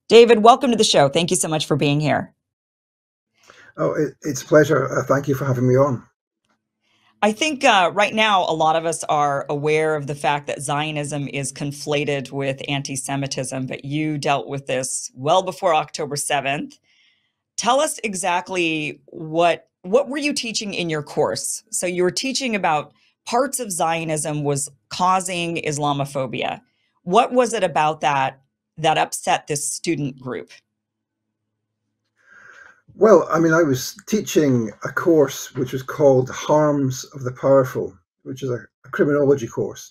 David, welcome to the show. Thank you so much for being here. Oh, it's a pleasure. Thank you for having me on. I think right now a lot of us are aware of the fact that Zionism is conflated with anti-Semitism, but you dealt with this well before October 7th. Tell us exactly what were you teaching in your course? So you were teaching about parts of Zionism was causing Islamophobia. What was it about that upset this student group? Well, I mean, I was teaching a course which was called Harms of the Powerful, which is a criminology course.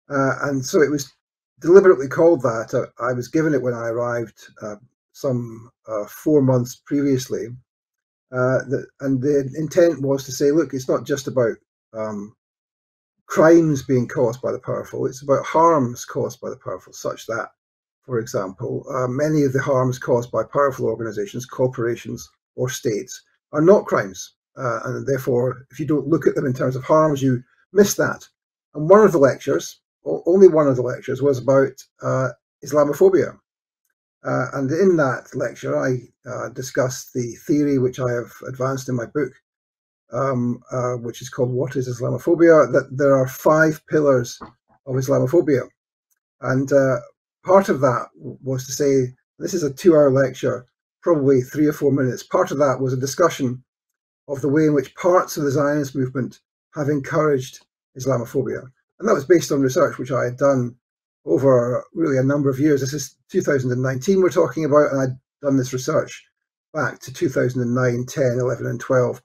And so it was deliberately called that. I was given it when I arrived some 4 months previously. And the intent was to say, look, it's not just about um, crimes being caused by the powerful, it's about harms caused by the powerful, such that, for example, many of the harms caused by powerful organizations, corporations, or states are not crimes. And therefore, if you don't look at them in terms of harms, you miss that. And one of the lectures, only one of the lectures, was about Islamophobia. And in that lecture, I discussed the theory which I have advanced in my book, which is called What is Islamophobia? That there are 5 pillars of Islamophobia. And part of that was to say, this is a 2-hour lecture, probably 3 or 4 minutes. Part of that was a discussion of the way in which parts of the Zionist movement have encouraged Islamophobia. And that was based on research which I had done over really a number of years. This is 2019 we're talking about, and I'd done this research back to 2009, 10, 11, and 12.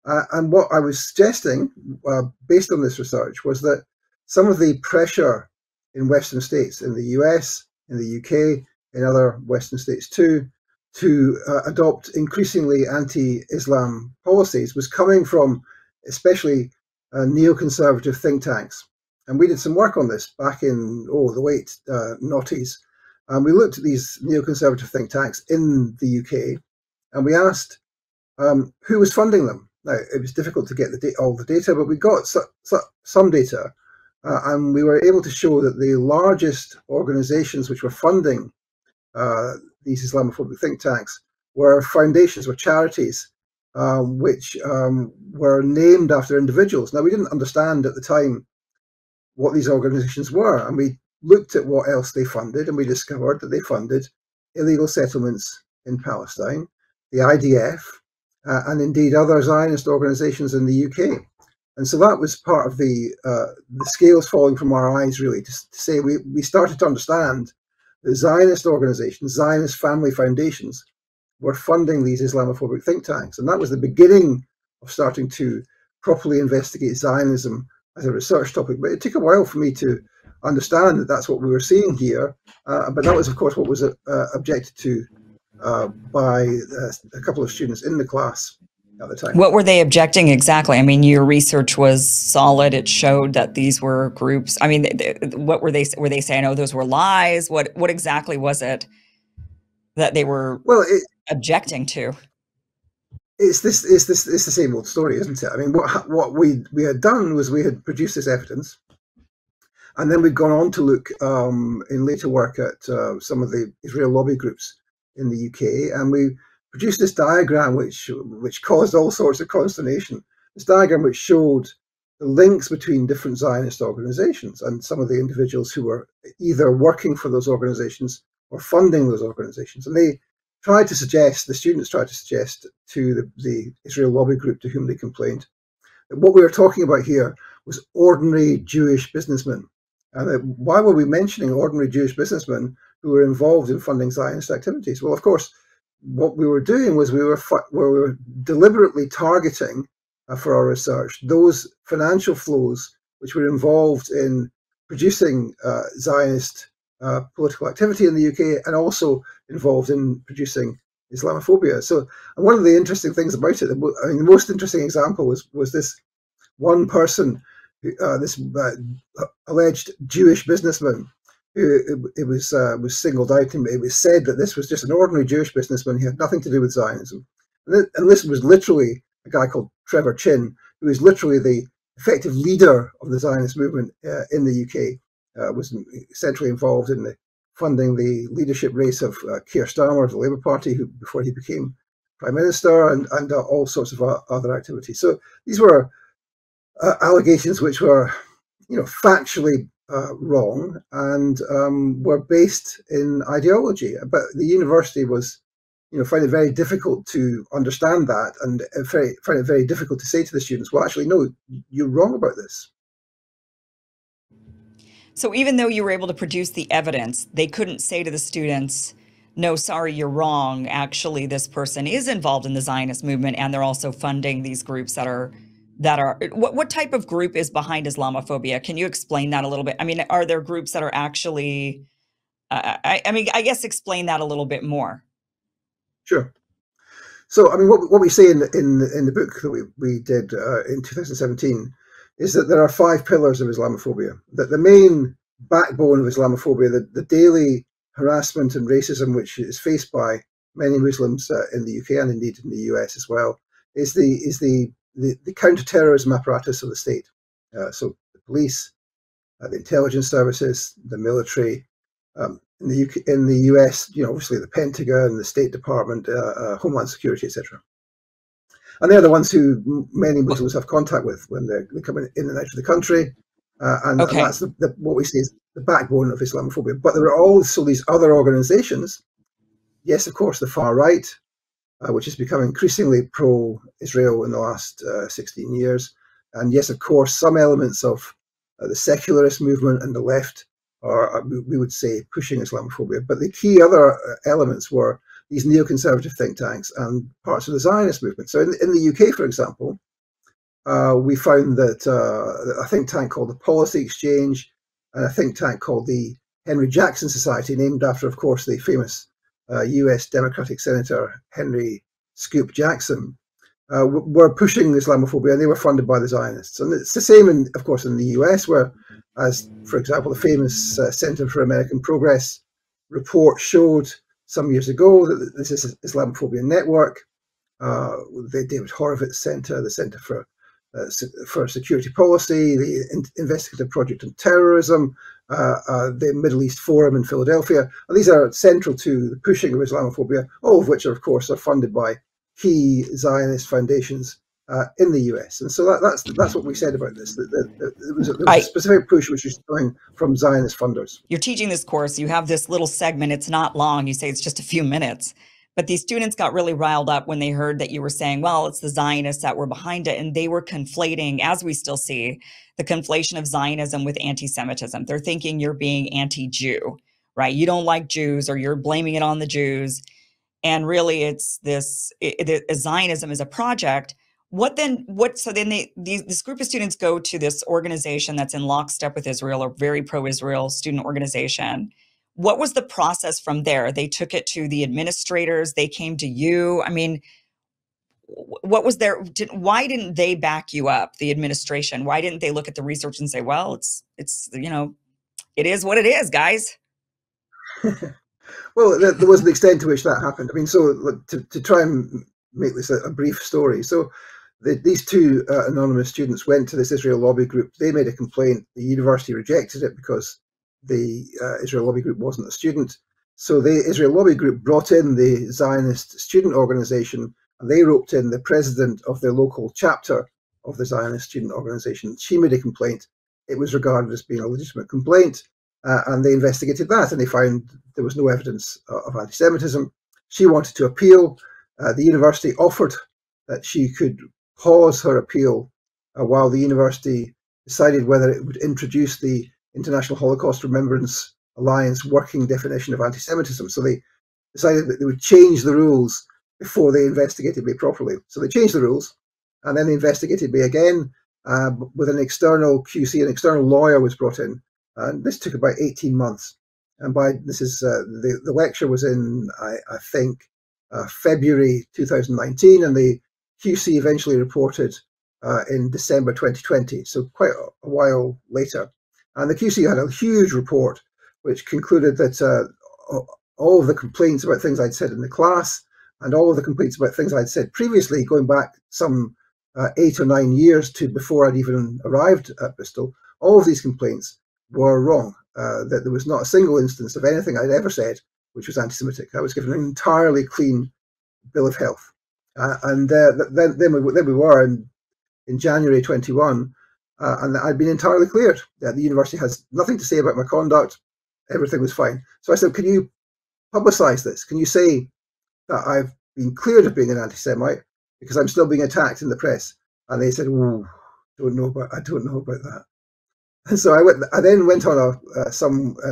And what I was suggesting, based on this research, was that some of the pressure in Western states, in the US, in the UK, in other Western states too, to adopt increasingly anti-Islam policies was coming from especially neoconservative think tanks. And we did some work on this back in, the late noughties. And we looked at these neoconservative think tanks in the UK, and we asked who was funding them. Now, it was difficult to get all the data, but we got some data, and we were able to show that the largest organizations which were funding these Islamophobic think tanks were foundations, were charities, which were named after individuals. Now, we didn't understand at the time what these organizations were, and we looked at what else they funded, and we discovered that they funded illegal settlements in Palestine, the IDF, and indeed other Zionist organizations in the UK. And so that was part of the scales falling from our eyes, really, to say we started to understand that Zionist organizations, Zionist family foundations, were funding these Islamophobic think tanks. And that was the beginning of starting to properly investigate Zionism as a research topic. But it took a while for me to understand that that's what we were seeing here. But that was, of course, what was objected to by a couple of students in the class at the time. What were they objecting exactly? I mean, your research was solid. It showed that these were groups. I mean, what were they saying? Oh, those were lies. What exactly was it that they were objecting to? It's the same old story, isn't it? I mean, what we had done was we had produced this evidence, and then we'd gone on to look in later work at some of the Israel lobby groups in the UK, and we produced this diagram which caused all sorts of consternation. This diagram which showed the links between different Zionist organizations and some of the individuals who were either working for those organizations or funding those organizations. And they tried to suggest, the students tried to suggest to the Israel lobby group to whom they complained, that what we were talking about here was ordinary Jewish businessmen. And why were we mentioning ordinary Jewish businessmen who were involved in funding Zionist activities? Well, of course, what we were doing was we were deliberately targeting for our research those financial flows which were involved in producing Zionist political activity in the UK, and also involved in producing Islamophobia. So, and one of the interesting things about it, I mean, the most interesting example was this one person, this alleged Jewish businessman, who it was singled out, and it was said that this was just an ordinary Jewish businessman. He had nothing to do with Zionism. And this was literally a guy called Trevor Chin, who is literally the effective leader of the Zionist movement in the UK, was essentially involved in the funding the leadership race of Keir Starmer of the Labour Party, before he became Prime Minister, and all sorts of other activities. So these were allegations which were, factually wrong, and were based in ideology. But the university was, found it very difficult to understand that, and found it very difficult to say to the students, well, actually, no, you're wrong about this. So even though you were able to produce the evidence, they couldn't say to the students, no, sorry, you're wrong. Actually, this person is involved in the Zionist movement, and they're also funding these groups that are what type of group is behind Islamophobia? Can you explain that a little bit? I mean, are there groups that are actually, I guess explain that a little bit more. Sure. So, I mean, what we say in the book that we did in 2017 is that there are 5 pillars of Islamophobia. That the main backbone of Islamophobia, the daily harassment and racism which is faced by many Muslims in the UK and indeed in the US as well, is the counter-terrorism apparatus of the state. So the police, the intelligence services, the military. In the US, obviously the Pentagon, the State Department, Homeland Security, etc. And they're the ones who many Muslims have contact with when they come in and out of the country. And that's what we see is the backbone of Islamophobia. But there are also these other organizations. Yes, of course, the far right, which has become increasingly pro-Israel in the last 16 years. And yes, of course, some elements of the secularist movement and the left are, we would say, pushing Islamophobia. But the key other elements were these neoconservative think tanks and parts of the Zionist movement. So in the UK, for example, we found that a think tank called the Policy Exchange and a think tank called the Henry Jackson Society, named after, of course, the famous US Democratic Senator Henry Scoop Jackson, were pushing Islamophobia, and they were funded by the Zionists. And it's the same, of course, in the US, where, as for example, the famous Center for American Progress report showed some years ago, that this is Islamophobia network. The David Horowitz Center, the Center for Security Policy, the Investigative Project on Terrorism, the Middle East Forum in Philadelphia. And these are central to the pushing of Islamophobia, all of which, of course, are funded by key Zionist foundations in the US. And so that's what we said about this. There was a specific push which was coming from Zionist funders. You're teaching this course. You have this little segment. It's not long. You say it's just a few minutes. But these students got really riled up when they heard that you were saying, well, it's the Zionists that were behind it. And they were conflating, as we still see, the conflation of Zionism with anti-Semitism. They're thinking you're being anti-Jew, right? You don't like Jews, or you're blaming it on the Jews. And really, it's this Zionism is a project. So then this group of students go to this organization that's in lockstep with Israel, or very pro-Israel student organization. What was the process from there? They took it to the administrators. They came to you. I mean, what was there? Why didn't they back you up, the administration? Why didn't they look at the research and say, well, it's it is what it is, guys? Well, there was the extent to which that happened. I mean, so to try and make this a brief story. So these 2 anonymous students went to this Israel lobby group. They made a complaint. The university rejected it because the Israel lobby group wasn't a student. So the Israel lobby group brought in the Zionist student organization, and they roped in the president of their local chapter of the Zionist student organization. She made a complaint. It was regarded as being a legitimate complaint. And they investigated that, and they found there was no evidence of anti-Semitism. She wanted to appeal. The university offered that she could pause her appeal while the university decided whether it would introduce the International Holocaust Remembrance Alliance working definition of anti-Semitism. So they decided that they would change the rules before they investigated me properly. So they changed the rules, and then they investigated me again with an external QC. An external lawyer was brought in. And this took about 18 months. And the lecture was in, I think, February 2019, and the QC eventually reported in December 2020, so quite a while later. And the QC had a huge report which concluded that all of the complaints about things I'd said in the class, and all of the complaints about things I'd said previously, going back some 8 or 9 years to before I'd even arrived at Bristol, all of these complaints were wrong. that there was not a single instance of anything I'd ever said which was anti-Semitic. I was given an entirely clean bill of health. Then we were in January 21, and I'd been entirely cleared. The university has nothing to say about my conduct. Everything was fine. So I said, can you publicize this? Can you say that I've been cleared of being an anti-Semite because I'm still being attacked in the press? And they said, "Oh, I don't know about that." And so I then went on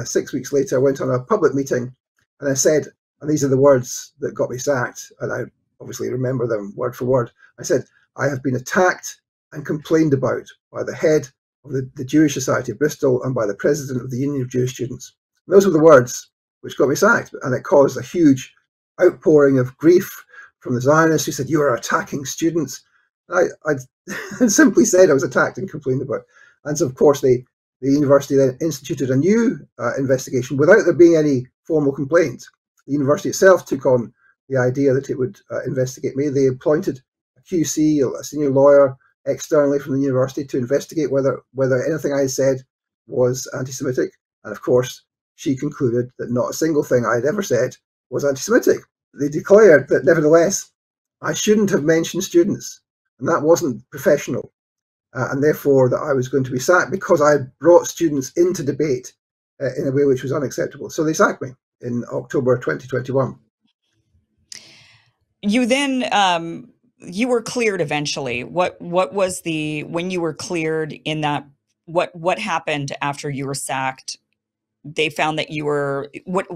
6 weeks later, I went on a public meeting, and I said, and these are the words that got me sacked, and I obviously remember them word for word. I said, I have been attacked and complained about by the head of the Jewish Society of Bristol and by the president of the Union of Jewish Students. And those were the words which got me sacked, and it caused a huge outpouring of grief from the Zionists who said, you are attacking students. And I simply said I was attacked and complained about. And so, of course, the university then instituted a new investigation without there being any formal complaint. The university itself took on the idea that it would investigate me. They appointed a QC, a senior lawyer, externally from the university to investigate whether anything I had said was anti-Semitic. And of course, she concluded that not a single thing I had ever said was anti-Semitic. They declared that nevertheless, I shouldn't have mentioned students, and that wasn't professional. And therefore that I was going to be sacked because I had brought students into debate in a way which was unacceptable. So they sacked me in October 2021. You then, you were cleared eventually. What was when you were cleared in that, what happened after you were sacked? They found that you were,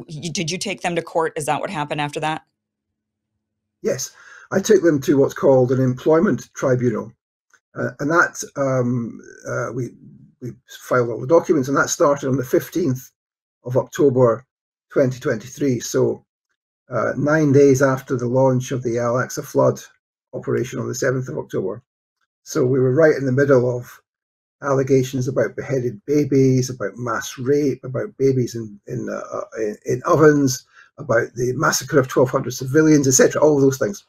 did you take them to court? Is that what happened after that? Yes, I took them to what's called an employment tribunal. And that we filed all the documents, and that started on the 15th of October 2023. So 9 days after the launch of the Al-Aqsa flood operation on the 7th of October. So we were right in the middle of allegations about beheaded babies, about mass rape, about babies in ovens, about the massacre of 1,200 civilians, etc. All of those things.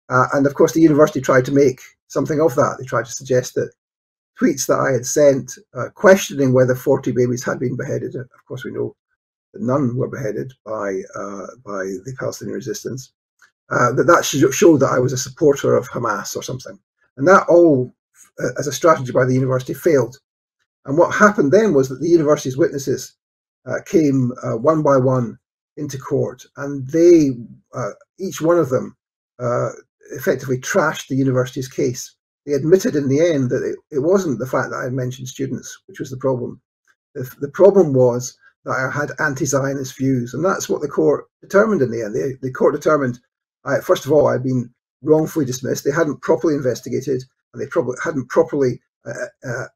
And of course, the university tried to make something of that. They tried to suggest that tweets that I had sent questioning whether 40 babies had been beheaded. Of course, we know that none were beheaded by the Palestinian resistance. That showed that I was a supporter of Hamas or something. And that all, as a strategy by the university, failed. And what happened then was that the university's witnesses came one by one into court, and they, each one of them, effectively trashed the university's case. They admitted in the end that it wasn't the fact that I had mentioned students, which was the problem. The problem was that I had anti-Zionist views, and that's what the court determined in the end. The court determined, first of all, I'd been wrongfully dismissed. They hadn't properly investigated, and they probably hadn't properly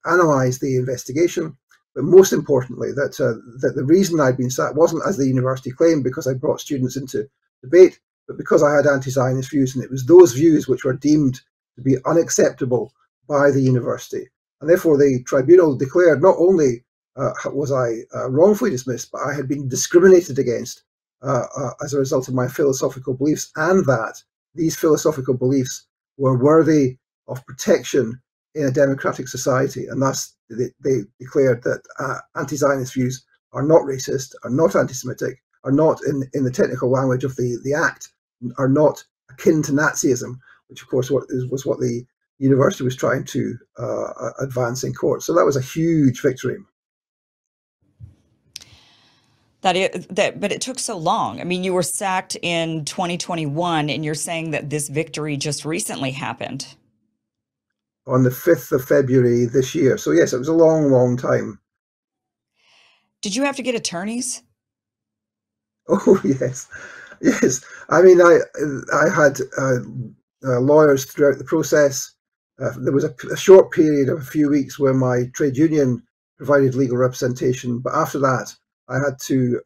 analysed the investigation. But most importantly, that the reason I'd been sacked wasn't, as the university claimed, because I brought students into debate, but because I had anti-Zionist views, and it was those views which were deemed to be unacceptable by the university. And therefore, the tribunal declared not only was I wrongfully dismissed, but I had been discriminated against as a result of my philosophical beliefs, and that these philosophical beliefs were worthy of protection in a democratic society. And thus, they declared that anti-Zionist views are not racist, are not anti-Semitic, are not, in the technical language of the Act, are not akin to Nazism, which of course was what the university was trying to advance in court. So that was a huge victory. But it took so long. I mean, you were sacked in 2021, and you're saying that this victory just recently happened. On the 5th of February this year. So yes, it was a long, long time. Did you have to get attorneys? Oh, yes. Yes. I mean, I had lawyers throughout the process. There was a short period of a few weeks where my trade union provided legal representation, but after that, I had to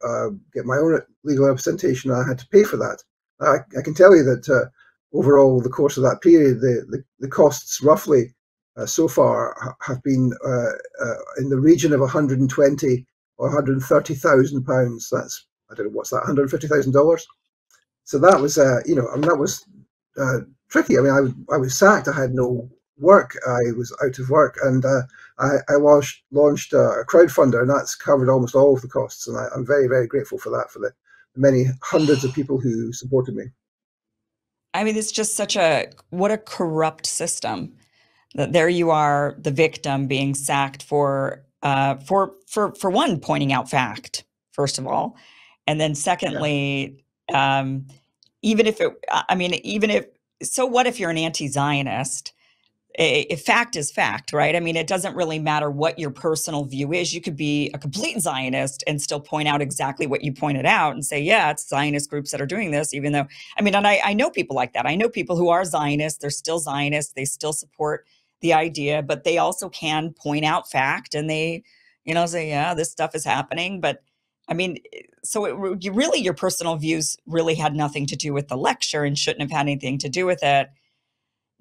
get my own legal representation. I had to pay for that. I can tell you that overall, the course of that period, the costs roughly so far have been in the region of 120 or 130,000 pounds. That's, I don't know, what's that, $150,000. So that was, that was tricky. I mean, I was sacked. I had no work. I was out of work, and I launched a crowdfunder, and that's covered almost all of the costs. And I'm very, very grateful for that, for the many hundreds of people who supported me. I mean, it's just what a corrupt system. That there you are, the victim being sacked for one, pointing out fact, first of all, and then Yeah. secondly, even if it, I mean, even if, so what if you're an anti-Zionist? If fact is fact, right? I mean, it doesn't really matter what your personal view is. You could be a complete Zionist and still point out exactly what you pointed out and say, yeah, it's Zionist groups that are doing this, even though, I mean, and I know people like that. I know people who are Zionists. They're still Zionists. They still support the idea, but they also can point out fact and they, say, yeah, this stuff is happening. But I mean, so really your personal views really had nothing to do with the lecture and shouldn't have had anything to do with it.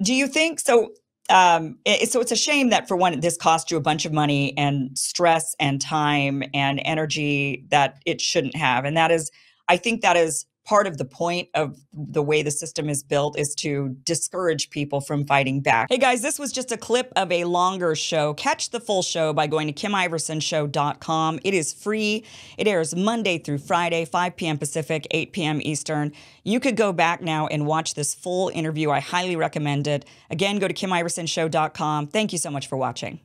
Do you think so? So it's a shame that for one, this cost you a bunch of money and stress and time and energy that it shouldn't have. And I think that is part of the point of the way the system is built, is to discourage people from fighting back. Hey guys, this was just a clip of a longer show. Catch the full show by going to KimIversonShow.com. It is free. It airs Monday through Friday, 5 p.m. Pacific, 8 p.m. Eastern. You could go back now and watch this full interview. I highly recommend it. Again, go to KimIversonShow.com. Thank you so much for watching.